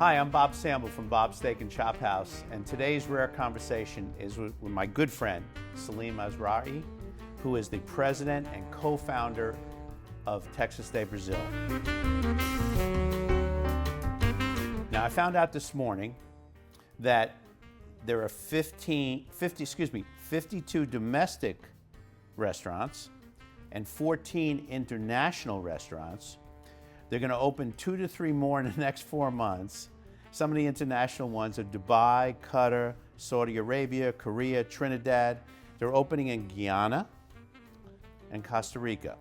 Hi, I'm Bob Sambol from Bob's Steak and Chop House, and today's rare conversation is with my good friend, Salim Asrawi, who is the president and co-founder of Texas de Brazil. Now, I found out this morning that there are 52 domestic restaurants and 14 international restaurants. They're going to open 2 to 3 more in the next 4 months. Some of the international ones are Dubai, Qatar, Saudi Arabia, Korea, Trinidad. They're opening in Guyana and Costa Rica.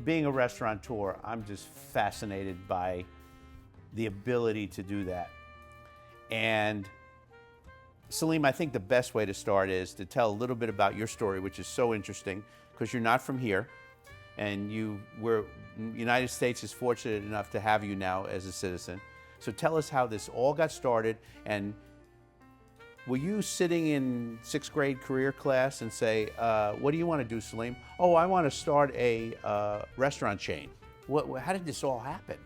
Being a restaurateur, I'm just fascinated by the ability to do that. And Salim, I think the best way to start is to tell a little bit about your story, which is so interesting because you're not from here. And United States is fortunate enough to have you now as a citizen. So tell us how this all got started, and were you sitting in 6th grade career class and say, what do you want to do, Salim? Oh, I want to start a restaurant chain. How did this all happen?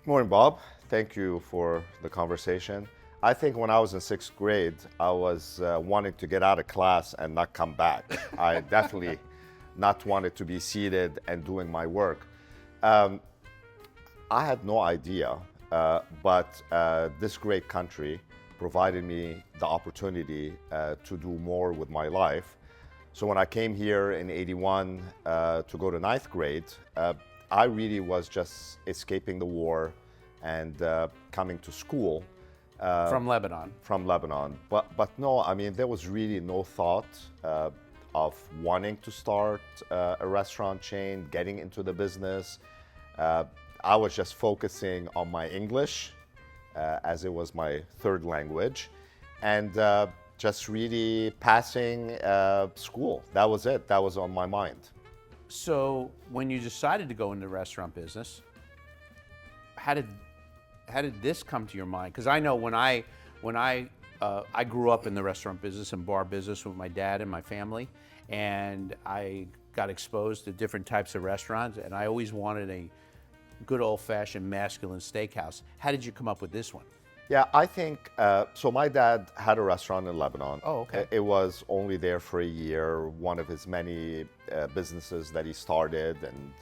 Morning, Bob. Thank you for the conversation. I think when I was in 6th grade, I was wanting to get out of class and not come back. I definitely not wanted to be seated and doing my work. I had no idea, but this great country provided me the opportunity to do more with my life. So when I came here in '81 to go to 9th grade, I really was just escaping the war and coming to school. From Lebanon. From Lebanon. But no, I mean, there was really no thought of wanting to start a restaurant chain, getting into the business. I was just focusing on my English as it was my third language, and just really passing school. That was it. That was on my mind. So when you decided to go into the restaurant business, how did this come to your mind? Because I know when I grew up in the restaurant business and bar business with my dad and my family, and I got exposed to different types of restaurants, and I always wanted a good old-fashioned masculine steakhouse. How did you come up with this one? Yeah, I think, so my dad had a restaurant in Lebanon. Oh, okay. It was only there for a year, one of his many businesses that he started and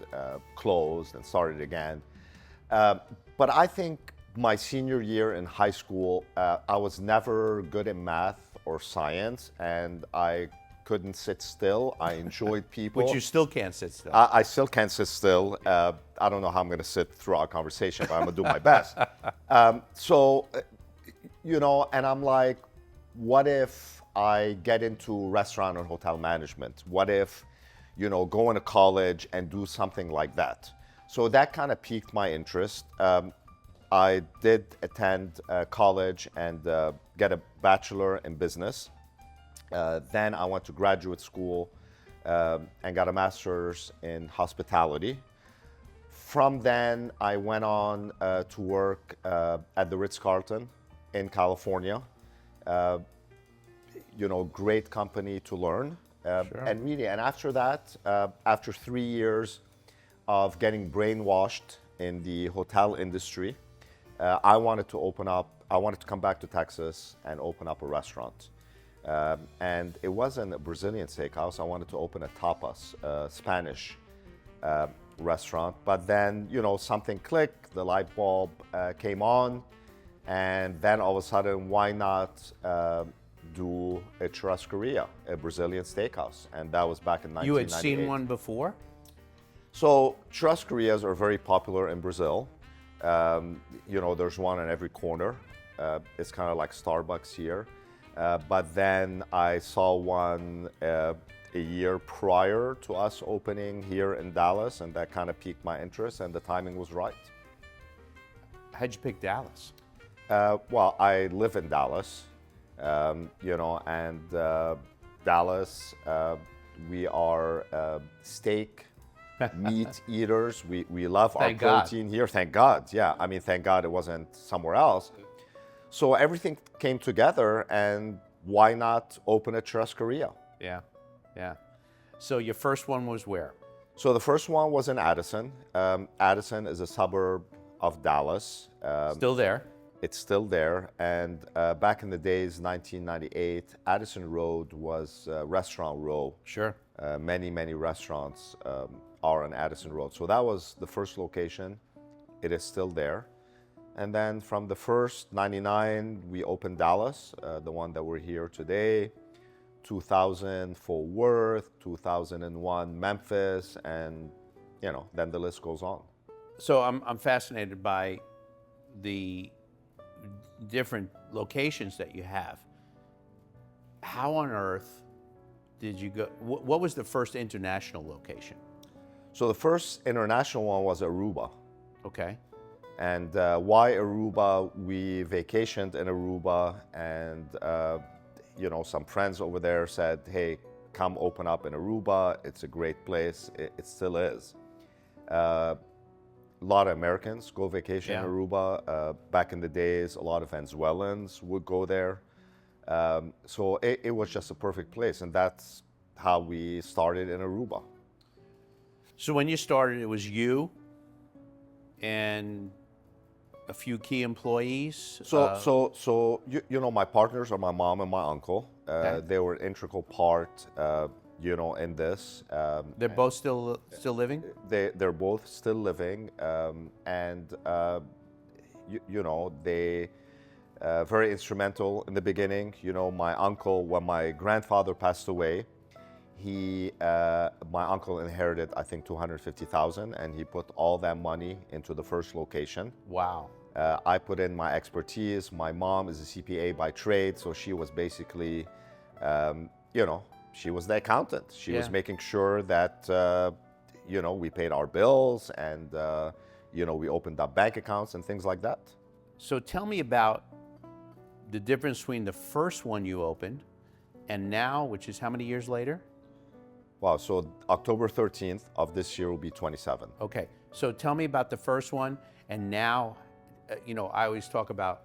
closed and started again. But I think my senior year in high school, I was never good in math or science, and I couldn't sit still. I enjoyed people. Which you still can't sit still. I still can't sit still. I don't know how I'm going to sit through our conversation, but I'm going to do my best. And I'm like, what if I get into restaurant and hotel management? What if, go into college and do something like that? So that kind of piqued my interest. I did attend college and get a bachelor in business. Then I went to graduate school and got a master's in hospitality. From then, I went on to work at the Ritz-Carlton in California. Great company to learn. Sure. And after that, after 3 years of getting brainwashed in the hotel industry, I wanted to come back to Texas and open up a restaurant. And it wasn't a Brazilian steakhouse. I wanted to open a tapas, Spanish restaurant. But then, something clicked, the light bulb came on, and then all of a sudden, why not do a churrascaria, a Brazilian steakhouse? And that was back in 1998. You had seen one before? So churrascarias are very popular in Brazil. There's one on every corner. It's kind of like Starbucks here. But then I saw one a year prior to us opening here in Dallas, and that kind of piqued my interest, and the timing was right. How'd you pick Dallas? Well, I live in Dallas, and Dallas, we are steak, meat eaters. We love our protein here. Thank God. Yeah, I mean, thank God it wasn't somewhere else. So everything came together, and why not open a churrascaria? Yeah. So your first one was where? So the first one was in Addison. Addison is a suburb of Dallas. Still there. It's still there. And back in the days, 1998, Addison Road was Restaurant Row. Sure. Many restaurants are on Addison Road. So that was the first location. It is still there. And then from the first, 99, we opened Dallas, the one that we're here today. 2000, Fort Worth, 2001, Memphis, and then the list goes on. So I'm fascinated by the different locations that you have. How on earth did you go? What was the first international location? So the first international one was Aruba. Okay. And why Aruba? We vacationed in Aruba, and some friends over there said, "Hey, come open up in Aruba. It's a great place. It still is." A lot of Americans go vacation in Aruba. Back in the days, a lot of Venezuelans would go there. So it was just a perfect place, and that's how we started in Aruba. So when you started, it was you and a few key employees. So my partners are my mom and my uncle. Okay. They were an integral part, in this. They're both still living? They're both still living, they very instrumental in the beginning. My uncle, when my grandfather passed away, my uncle inherited, I think, $250,000, and he put all that money into the first location. Wow. I put in my expertise. My mom is a CPA by trade, so she was basically, she was the accountant. She was making sure that, we paid our bills and, we opened up bank accounts and things like that. So tell me about the difference between the first one you opened and now, which is how many years later? Wow, so October 13th of this year will be 27. Okay, so tell me about the first one and now. I always talk about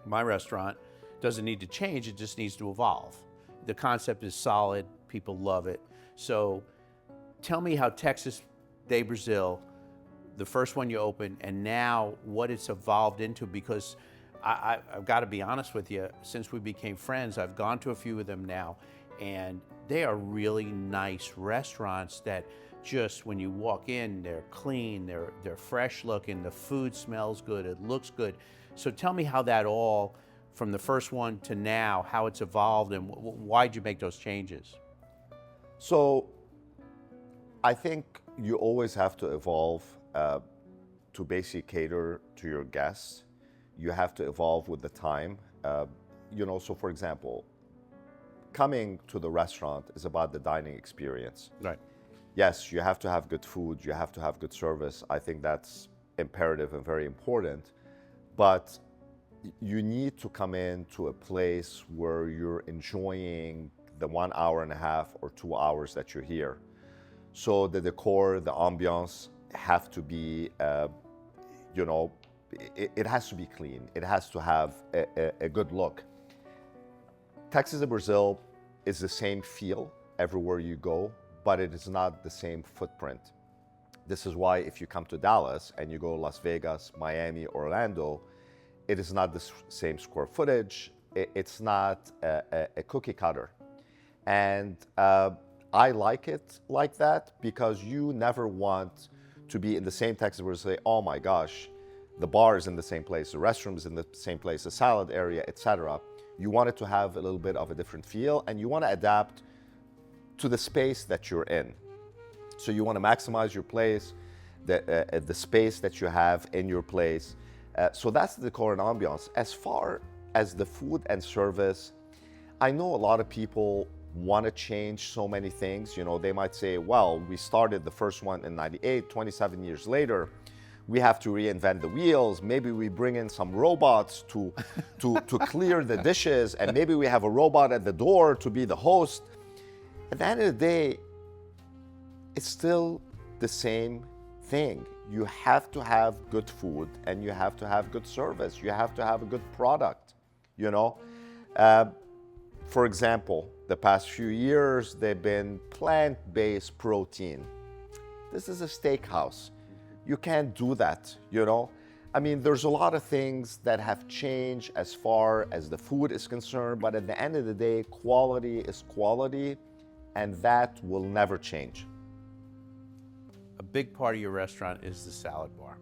my restaurant doesn't need to change, it just needs to evolve. The concept is solid, people love it. So tell me how Texas de Brazil, the first one you opened, and now what it's evolved into, because I've got to be honest with you, since we became friends, I've gone to a few of them now, and they are really nice restaurants that just when you walk in, they're clean, they're fresh looking, the food smells good, it looks good. So tell me how that all, from the first one to now, how it's evolved and why'd you make those changes? So I think you always have to evolve to basically cater to your guests. You have to evolve with the time. So for example, coming to the restaurant is about the dining experience. Right. Yes, you have to have good food, you have to have good service. I think that's imperative and very important. But you need to come into a place where you're enjoying the 1 hour and a half or 2 hours that you're here. So the decor, the ambiance have to be, it has to be clean. It has to have a good look. Texas de Brazil is the same feel everywhere you go, but it is not the same footprint. This is why if you come to Dallas and you go to Las Vegas, Miami, Orlando, it is not the same square footage. It's not a cookie cutter. And I like it like that because you never want to be in the same Texas where you say, oh my gosh, the bar is in the same place, the restroom is in the same place, the salad area, etc. You want it to have a little bit of a different feel, and you want to adapt to the space that you're in. So you want to maximize your place, the space that you have in your place. So that's the decor and ambiance. As far as the food and service, I know a lot of people want to change so many things. They might say, well, we started the first one in 98, 27 years later, we have to reinvent the wheels. Maybe we bring in some robots to clear the dishes, and maybe we have a robot at the door to be the host. At the end of the day, it's still the same thing. You have to have good food and you have to have good service. You have to have a good product, For example, the past few years, they've been plant-based protein. This is a steakhouse. You can't do that, you know? I mean, there's a lot of things that have changed as far as the food is concerned, but at the end of the day, quality is quality, and that will never change. A big part of your restaurant is the salad bar.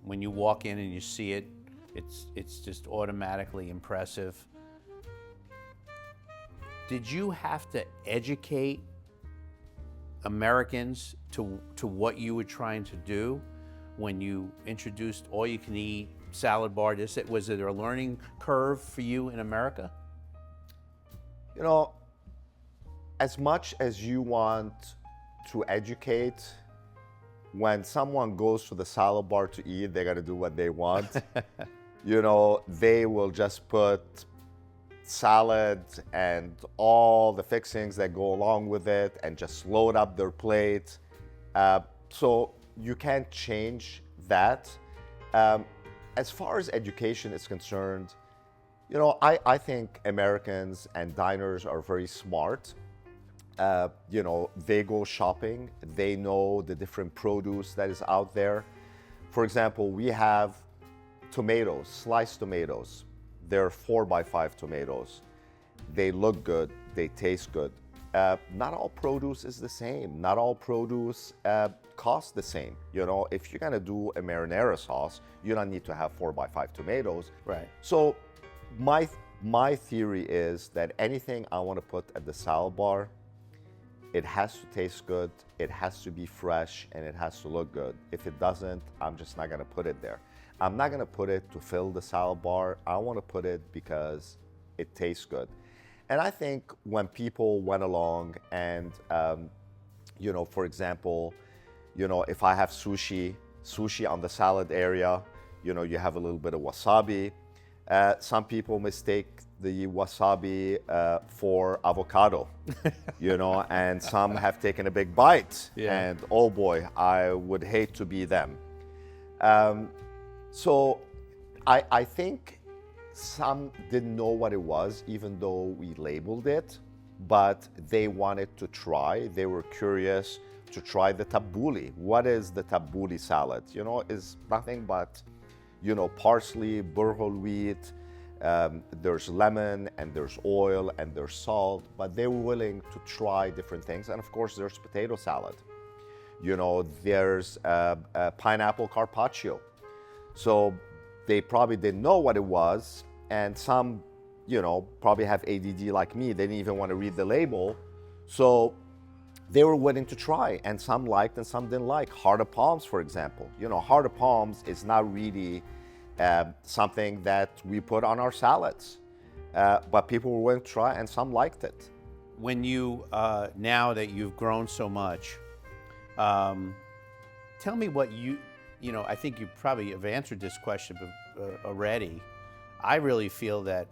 When you walk in and you see it, it's just automatically impressive. Did you have to educate Americans to what you were trying to do when you introduced all-you-can-eat salad bar? Was it a learning curve for you in America? You know, as much as you want to educate, when someone goes to the salad bar to eat, they're gonna do what they want. You know, they will just put salad and all the fixings that go along with it and just load up their plate. So you can't change that. As far as education is concerned, you know, I think Americans and diners are very smart. You know, they go shopping, they know the different produce that is out there. For example, we have tomatoes, sliced tomatoes. They're 4x5 tomatoes. They look good, they taste good. Not all produce is the same. Not all produce costs the same. You know, if you're gonna do a marinara sauce, you don't need to have 4x5 tomatoes. Right. So my theory is that anything I want to put at the salad bar, it has to taste good, it has to be fresh, and it has to look good. If it doesn't, I'm just not gonna put it there. I'm not gonna put it to fill the salad bar. I wanna put it because it tastes good. And I think when people went along and, you know, for example, you know, if I have sushi on the salad area, you know, you have a little bit of wasabi. Some people mistake the wasabi for avocado, you know, and some have taken a big bite. Yeah. And oh boy, I would hate to be them. So I think some didn't know what it was, even though we labeled it, but they wanted to try. They were curious to try the tabbouleh. What is the tabbouleh salad? You know, it's nothing but, you know, parsley, burghul wheat, there's lemon and there's oil and there's salt, but they were willing to try different things. And of course, there's potato salad. You know, there's pineapple carpaccio. So they probably didn't know what it was, and some, you know, probably have ADD like me. They didn't even want to read the label. So they were willing to try, and some liked and some didn't like. Heart of palms, for example. You know, heart of palms is not really something that we put on our salads, but people were willing to try, and some liked it. When you, now that you've grown so much, tell me what you know, I think you probably have answered this question already. I really feel that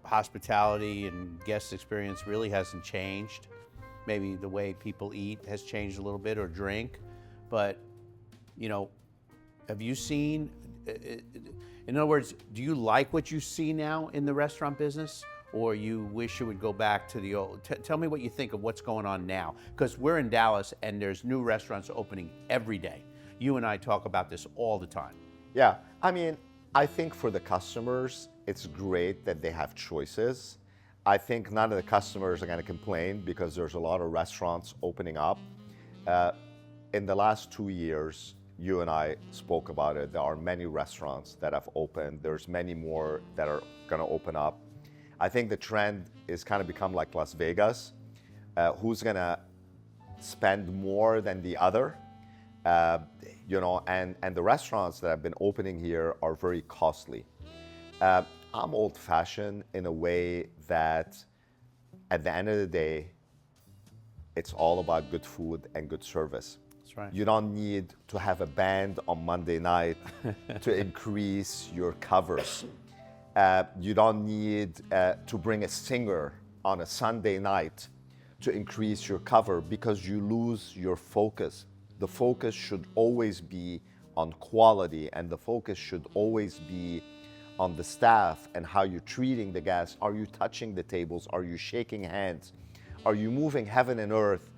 hospitality and guest experience really hasn't changed. Maybe the way people eat has changed a little bit or drink, but, you know, have you seen, in other words, do you like what you see now in the restaurant business, or you wish you would go back to the old? Tell me what you think of what's going on now, because we're in Dallas and there's new restaurants opening every day. You and I talk about this all the time. Yeah, I mean, I think for the customers, it's great that they have choices. I think none of the customers are going to complain because there's a lot of restaurants opening up. In the last 2 years, you and I spoke about it. There are many restaurants that have opened. There's many more that are going to open up. I think the trend is kind of become like Las Vegas. Who's going to spend more than the other? You know, and the restaurants that have been opening here are very costly. I'm old-fashioned in a way that at the end of the day, it's all about good food and good service. That's right. You don't need to have a band on Monday night to increase your covers. You don't need to bring a singer on a Sunday night to increase your cover, because you lose your focus. The focus should always be on quality, and the focus should always be on the staff and how you're treating the guests. Are you touching the tables? Are you shaking hands? Are you moving heaven and earth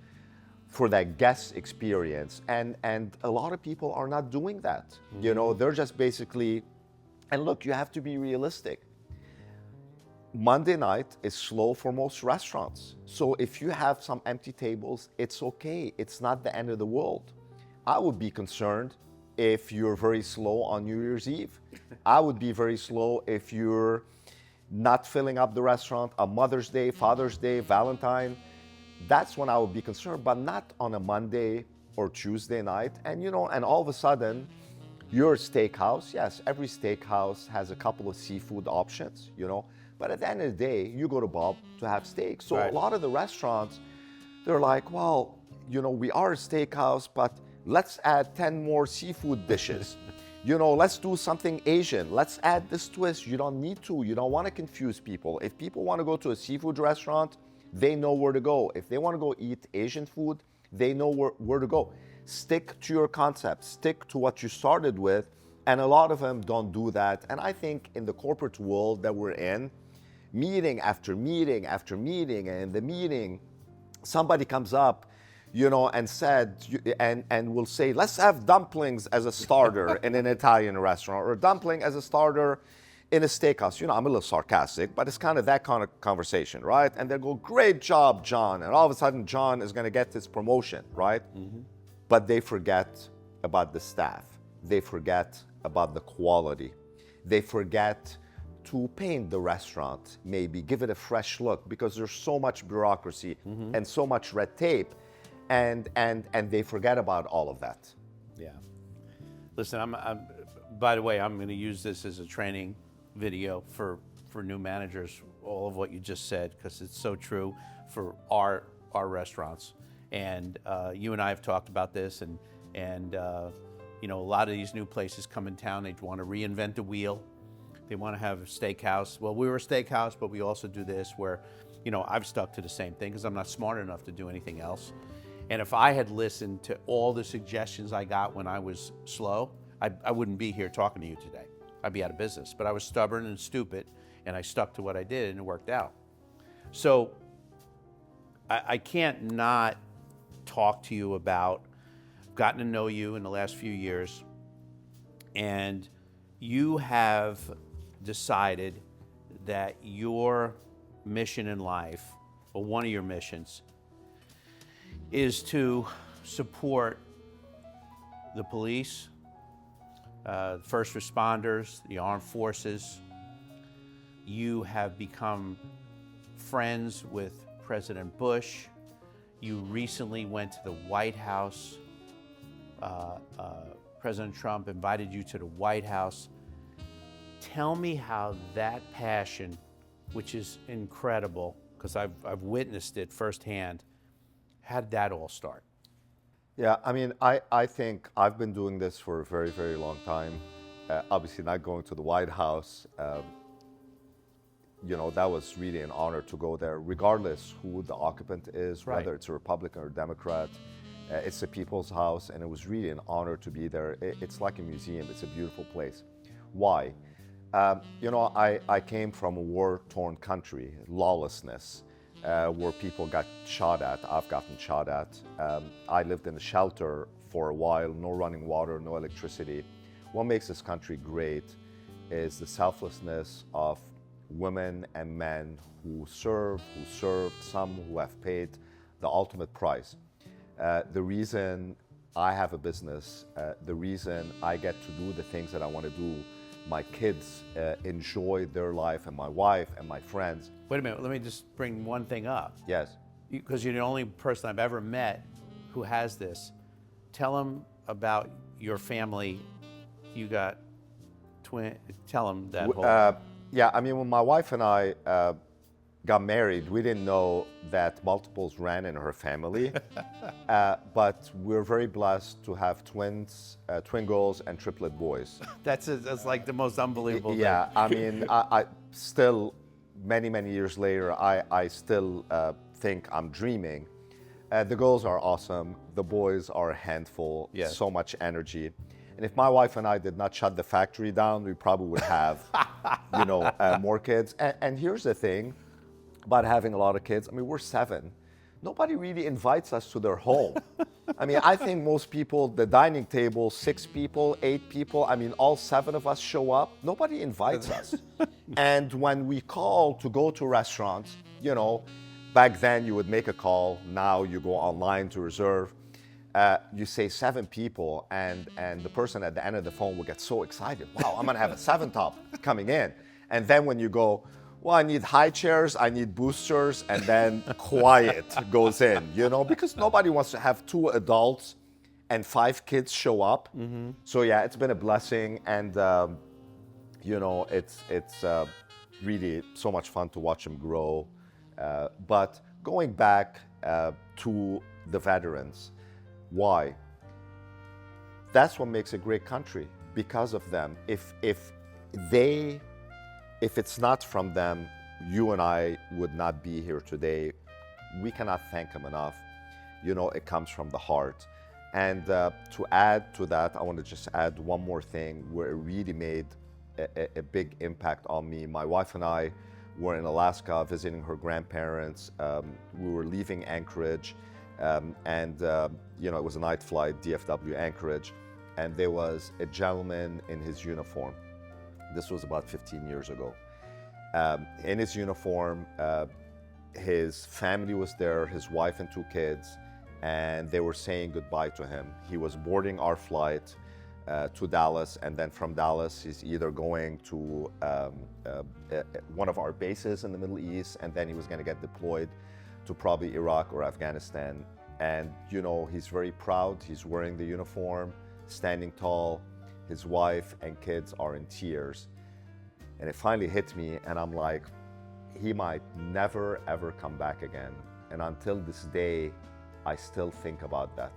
for that guest experience. And a lot of people are not doing that. You know, they're just basically, and look, you have to be realistic. Monday night is slow for most restaurants. So if you have some empty tables, it's okay. It's not the end of the world. I would be concerned if you're very slow on New Year's Eve. I would be very slow if you're not filling up the restaurant on Mother's Day, Father's Day, Valentine. That's when I would be concerned, but not on a Monday or Tuesday night. And you know, and all of a sudden, your steakhouse, yes, every steakhouse has a couple of seafood options, you know, but at the end of the day, you go to Bob to have steak. So Right. a lot of the restaurants, they're like, well, you know, we are a steakhouse, but let's add 10 more seafood dishes. You know, let's do something Asian. Let's add this twist. You don't need to. You don't want to confuse people. If people want to go to a seafood restaurant, they know where to go. If they want to go eat Asian food, they know where to go. Stick to your concept. Stick to what you started with. And a lot of them don't do that. And I think in the corporate world that we're in, meeting after meeting after meeting, and in the meeting, somebody comes up, you know, and will say, let's have dumplings as a starter in an Italian restaurant, or a dumpling as a starter in a steakhouse. You know, I'm a little sarcastic, but it's kind of that kind of conversation, right? And they'll go, great job, John. And all of a sudden, John is going to get this promotion, right? But they forget about the staff. They forget about the quality. They forget to paint the restaurant, maybe give it a fresh look, because there's so much bureaucracy and so much red tape. And they forget about all of that. Yeah. Listen, I'm by the way, I'm going to use this as a training video for new managers, all of what you just said, because it's so true for our restaurants. And you and I have talked about this, and you know, a lot of these new places come in town, they want to reinvent the wheel. They want to have a steakhouse. Well, we were a steakhouse, but we also do this, where, you know, I've stuck to the same thing because I'm not smart enough to do anything else. And if I had listened to all the suggestions I got when I was slow, I wouldn't be here talking to you today. I'd be out of business. But I was stubborn and stupid, and I stuck to what I did, and it worked out. So I can't not talk to you about, I've gotten to know you in the last few years, and you have decided that your mission in life, or one of your missions, is to support the police, first responders, the armed forces. You have become friends with President Bush. You recently went to the White House. President Trump invited you to the White House. Tell me how that passion, which is incredible, because I've witnessed it firsthand, how did that all start? Yeah, I mean, I think I've been doing this for a very, very long time. Obviously, not going to the White House, you know, that was really an honor to go there, regardless who the occupant is, Right. whether it's a Republican or Democrat. It's the people's house, and it was really an honor to be there. It's like a museum. It's a beautiful place. Why? You know, I came from a war-torn country, lawlessness, where people got shot at. I've gotten shot at. I lived in a shelter for a while, no running water, no electricity. What makes this country great is the selflessness of women and men who served, some who have paid the ultimate price. The reason I have a business, the reason I get to do the things that I want to do, my kids enjoy their life, and my wife and my friends. Wait a minute, let me just bring one thing up. Yes. Because you're the only person I've ever met who has this. Tell them about your family. You got twin, tell them that whole... Yeah, I mean, when my wife and I got married, we didn't know that multiples ran in her family. But we're very blessed to have twins, twin girls and triplet boys. That's like the most unbelievable thing. Yeah, I mean, I still, many years later, I still think I'm dreaming. The girls are awesome. The boys are a handful, Yes. so much energy. And if my wife and I did not shut the factory down, we probably would have, you know, more kids. And here's the thing about having a lot of kids. I mean, we're 7. nobody really invites us to their home. I mean, I think most people, the dining table, 6 people, 8 people, I mean, all 7 of us show up. Nobody invites us. And when we call to go to restaurants, you know, back then you would make a call. Now you go online to reserve. You say 7 people, and the person at the end of the phone will get so excited. Wow, I'm gonna have a 7 top coming in. And then when you go, well, I need high chairs, I need boosters, and then quiet goes in, you know, because nobody wants to have 2 adults and 5 kids show up. So yeah, it's been a blessing, and you know, it's really so much fun to watch them grow. But going back to the veterans, why? That's what makes a great country, because of them. If it's not from them, you and I would not be here today. We cannot thank them enough. You know, it comes from the heart. And to add to that, I want to just add one more thing where it really made a big impact on me. My wife and I were in Alaska visiting her grandparents. We were leaving Anchorage, and you know, it was a night flight, DFW Anchorage, and there was a gentleman in his uniform. This was about 15 years ago. In his uniform, his family was there, his wife and 2 kids, and they were saying goodbye to him. He was boarding our flight to Dallas, and then from Dallas, he's either going to one of our bases in the Middle East, and then he was going to get deployed to probably Iraq or Afghanistan. And you know, he's very proud. He's wearing the uniform, standing tall. His wife and kids are in tears. And it finally hit me, and I'm like, he might never ever come back again. And until this day, I still think about that.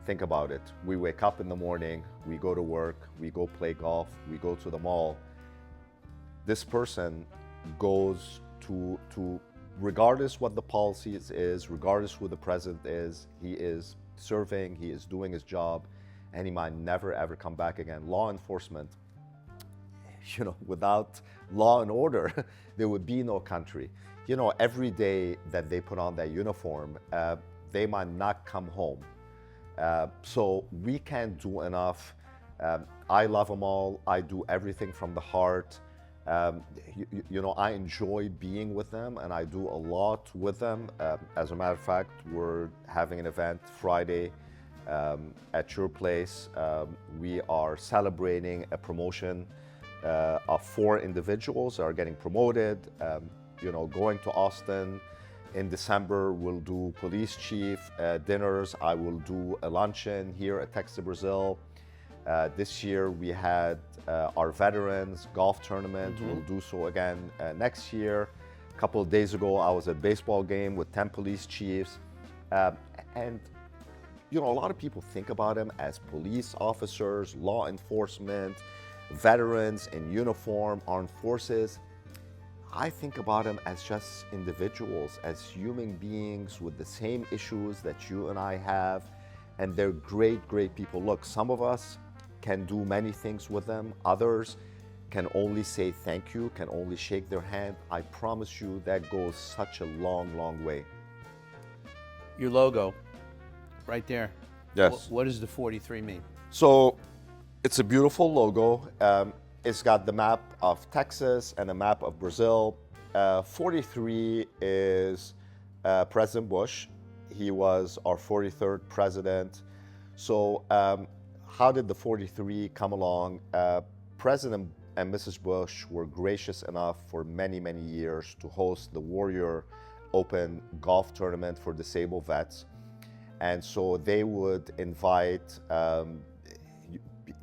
Think about it. We wake up in the morning, we go to work, we go play golf, we go to the mall. This person goes to regardless what the policies is, regardless who the president is, he is serving, he is doing his job, and he might never ever come back again. Law enforcement, you know, without law and order, there would be no country. You know, every day that they put on that uniform, they might not come home. So we can't do enough. I love them all. I do everything from the heart. You know, I enjoy being with them, and I do a lot with them. As a matter of fact, we're having an event Friday at your place. We are celebrating a promotion of 4 individuals that are getting promoted. You know, going to Austin. In December, we'll do police chief dinners. I will do a luncheon here at Texas Brazil. This year we had our veterans golf tournament. We'll do so again next year. A couple of days ago, I was at a baseball game with 10 police chiefs. And you know, a lot of people think about them as police officers, law enforcement, veterans in uniform, armed forces. I think about them as just individuals, as human beings with the same issues that you and I have, and they're great, great people. Look, some of us can do many things with them. Others can only say thank you, can only shake their hand. I promise you that goes such a long, long way. Your logo, right there. Yes. What does the 43 mean? So it's a beautiful logo. It's got the map of Texas and a map of Brazil. 43 is President Bush. He was our 43rd president. So how did the 43 come along? President and Mrs. Bush were gracious enough for many, many years to host the Warrior Open golf tournament for disabled vets. And so they would invite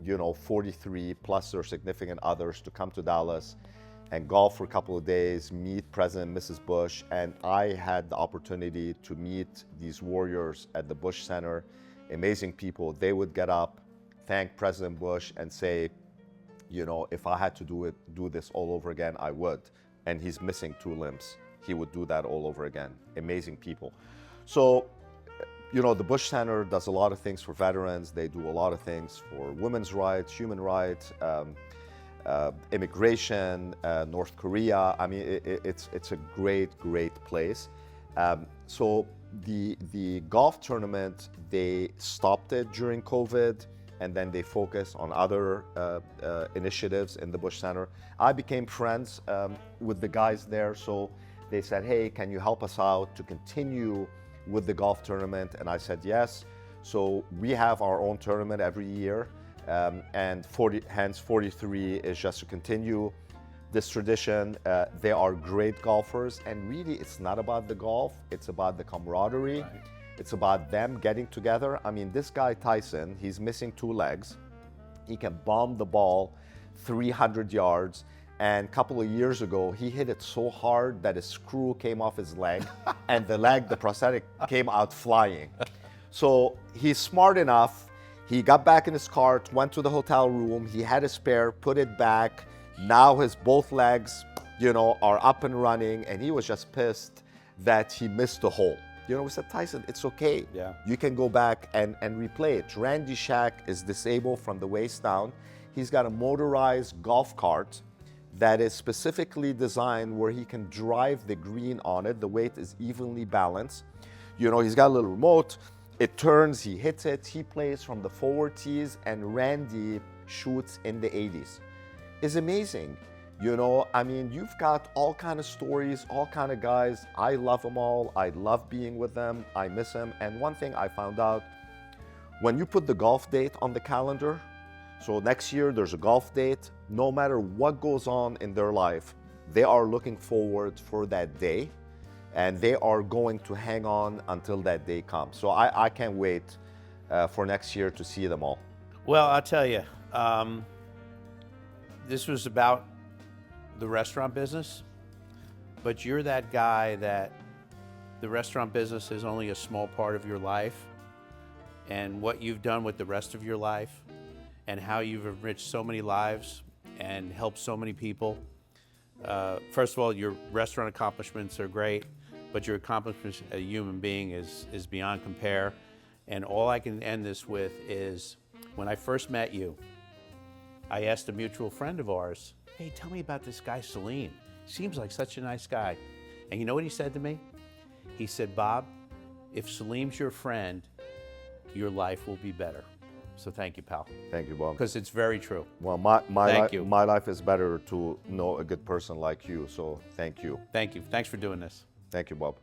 you know, 43 plus their significant others to come to Dallas and golf for a couple of days, meet President and Mrs. Bush. And I had the opportunity to meet these warriors at the Bush Center, amazing people. They would get up, thank President Bush, and say, you know, if I had to do this all over again, I would. And he's missing 2 limbs. He would do that all over again. Amazing people. So, you know, the Bush Center does a lot of things for veterans. They do a lot of things for women's rights, human rights, immigration, North Korea. I mean, it's a great, great place. So the golf tournament, they stopped it during COVID, and then they focused on other initiatives in the Bush Center. I became friends with the guys there, so they said, hey, can you help us out to continue with the golf tournament? And I said yes. So we have our own tournament every year, and hence 43 is just to continue this tradition. They are great golfers, and really it's not about the golf, it's about the camaraderie. Right. It's about them getting together. I mean, this guy Tyson, he's missing 2 legs. He can bomb the ball 300 yards. And a couple of years ago, he hit it so hard that a screw came off his leg, and the prosthetic, came out flying. So he's smart enough. He got back in his cart, went to the hotel room. He had a spare, put it back. Now his both legs, are up and running, and he was just pissed that he missed the hole. We said, Tyson, it's okay. Yeah. You can go back and replay it. Randy Shack is disabled from the waist down. He's got a motorized golf cart that is specifically designed where he can drive the green on it. The weight is evenly balanced. He's got a little remote. It turns, he hits it, he plays from the forward tees, and Randy shoots in the 80s. It's amazing. You've got all kind of stories, all kind of guys. I love them all. I love being with them. I miss them. And one thing I found out, when you put the golf date on the calendar, so next year there's a golf date, no matter what goes on in their life, they are looking forward for that day, and they are going to hang on until that day comes. So I can't wait for next year to see them all. Well, I'll tell you, this was about the restaurant business, but you're that guy that the restaurant business is only a small part of your life, and what you've done with the rest of your life and how you've enriched so many lives and helped so many people. First of all, your restaurant accomplishments are great, but your accomplishments as a human being is beyond compare. And all I can end this with is, when I first met you, I asked a mutual friend of ours, hey, tell me about this guy, Salim. Seems like such a nice guy. And you know what he said to me? He said, Bob, if Salim's your friend, your life will be better. So thank you, pal. Thank you, Bob. Because it's very true. Well, my life is better to know a good person like you, so thank you. Thank you. Thanks for doing this. Thank you, Bob.